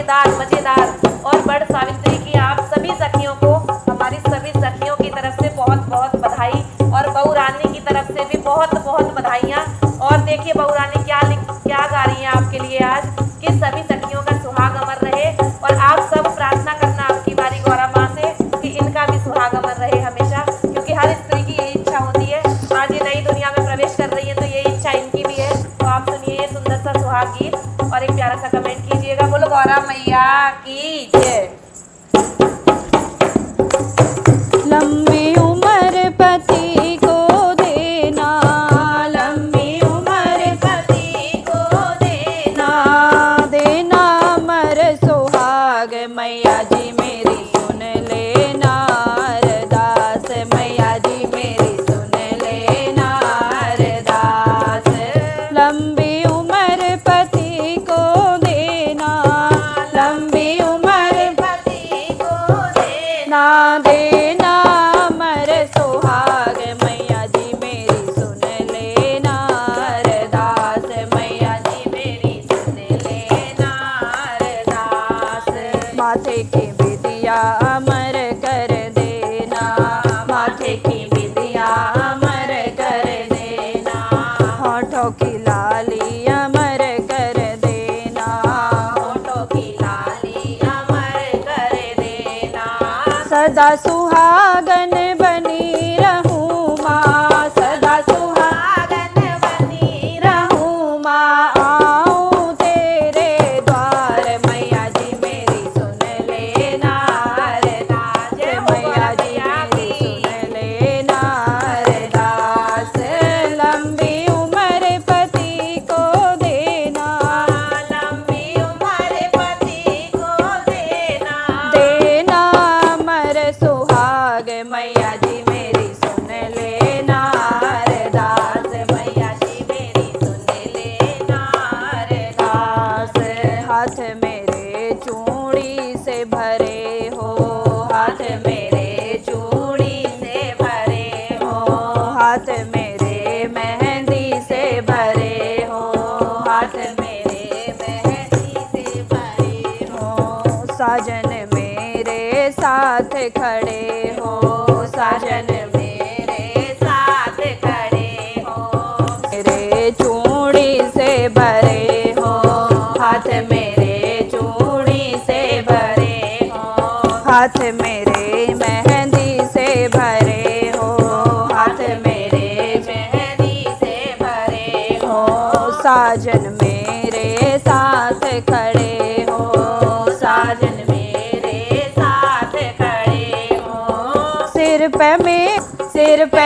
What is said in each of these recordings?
धमाकेदार मजेदार और बड़ सावित्री की आप सभी सखियों को, हमारी सभी सखियों की तरफ से बहुत बहुत बधाई और बहू रानी की तरफ से भी बहुत बहुत बधाइयाँ। और देखिए बहू रानी क्या गा रही हैं आपके लिए आज कि सभी सखियों का सुहाग अमर रहे। और आप सब प्रार्थना करना आपकी बारी गौरा माँ से कि इनका भी सुहाग अमर रहे हमेशा, क्योंकि हर स्त्री की यही इच्छा होती है। आज ये नई दुनिया में प्रवेश कर रही है तो ये इच्छा इनकी भी है। तो आप सुनिए ये सुंदर सा सुहाग गीत और एक प्यारा सा कमेंट कीजिएगा। बोलो गौरा मैया की जय। लंबी उम्र पति को देना, लंबी उम्र पति को देना, देना अमर सुहाग मैया जी मेरी सुन लेना अरदास, मैया जी मेरी सुन लेना अरदास। लंबी उम्र पति को देना, लंबी उम्र पति को देना, देना अमर सुहाग मैया जी मेरी सुन लेना अरदास, मैया जी मेरी सुन लेना अरदास। माथे की विद्या अमर कर देना, माथे की विद्या अमर कर देना, होठों की लाली अमर कर देना, होठों की लाली अमर कर देना। सदा सुहागन बनी रहूं माँ, सदा सुहागन बनी रहूं माँ। आऊं तेरे द्वार मैया जी मेरी सुन लेना अरदास, मैया जी मेरी सुन लेना अरदास। लंबी उम्र पति को देना, लंबी उम्र पति को देना, देना अमर सुहाग मैया जी मेरी सुन लेना अरदास, मैया जी मेरी सुन लेना अरदास। हाथ मेरे चूड़ी से भरे हो, हाथ मेरे चूड़ी से भरे हो, हाथ मेरे मेहंदी से भरे हो, हाथ मेरे मेहंदी से भरे हो। साजन मेरे साथ खड़े हो, साजन मेरे साथ खड़े हो। मेरे चूड़ी से भरे हो, हाथ मेरे चूड़ी से भरे हो, हाथ मेरे मेहंदी से भरे हो, हाथ मेरे मेहंदी से भरे हो। साजन मेरे साथ खड़े हो, साजन मेरे साथ खड़े हो। सिर पे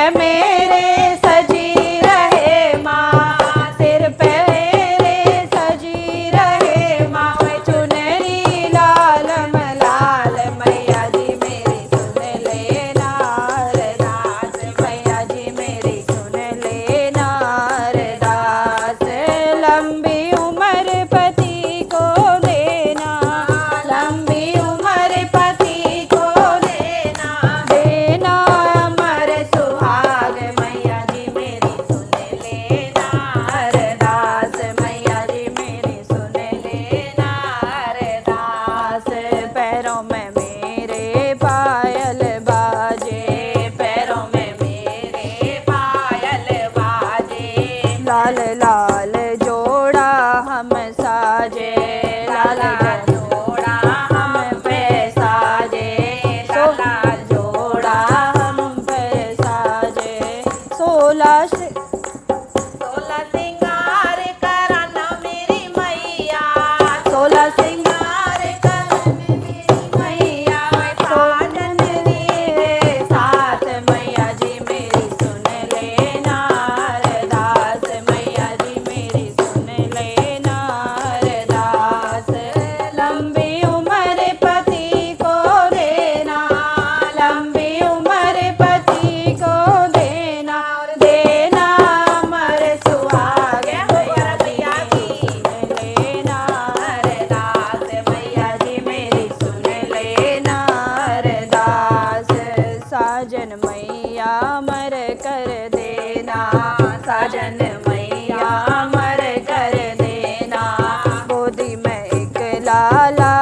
मेरे सजी रहे माँ, सिर पे मेरे सजी रहे माँ। चुनरी लाल मलाल मैया जी मेरी सुन लेना अरदास, मैया जी मेरी सुन लेना अरदास। लंबी उम्र पति को देना, लंबी उम्र पति को देना, देना अमर सुहाग मैया जी मेरी सुन लेना अरदास, मैया जी मेरी सुन लेना अरदास। पैरों में मेरे पायल बाजे, पैरों में मेरे पायल बाजे। लाल लाल जोड़ा हम साजे, लाल जोड़ा हम पे साजे, लाल जोड़ा हम पे साजे। 16 सोलह सिंगार कराना मेरी मैया, 16 सिंगार कराना मेरी मैया। साजन मेरे साथ मैया जी मेरी सुन लेना अरदास, मैया जी मेरी सुन लेना अरदास। लंबी उम्र पति को देना, लंबी उम्र पति को देना, देना अमर सुहाग मैया जी मेरी सुन लेना अरदास, मैया जी मेरी सुन लेना अरदास। साजन मैया अमर कर देना, साजन मैया अमर कर देना। गोदी में एक लाला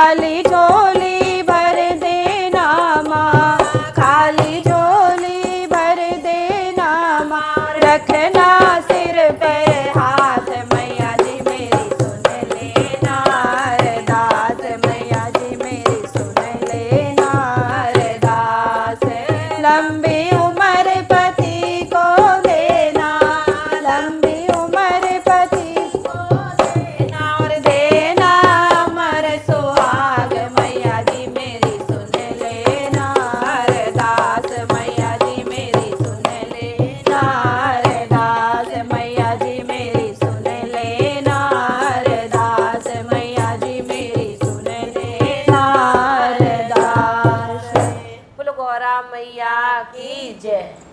खाली झोली भर देना माँ, खाली झोली भर देना माँ, रखना सिर पर हाथ मैया जी मेरी सुन लेना अरदास, मैया जी मेरी सुन लेना अरदास। लंबी उम्र पति को देना, लंबी उम्र पति को देना, और देना अमर सुहाग, मैया जी मेरी सुन लेना अरदास, मैया जी मेरी सुन लेना अरदास, मैया जी मेरी सुन लेना अरदास, मैया जी मेरी सुन लेना अरदास। बोलो गौरा मैया की जय।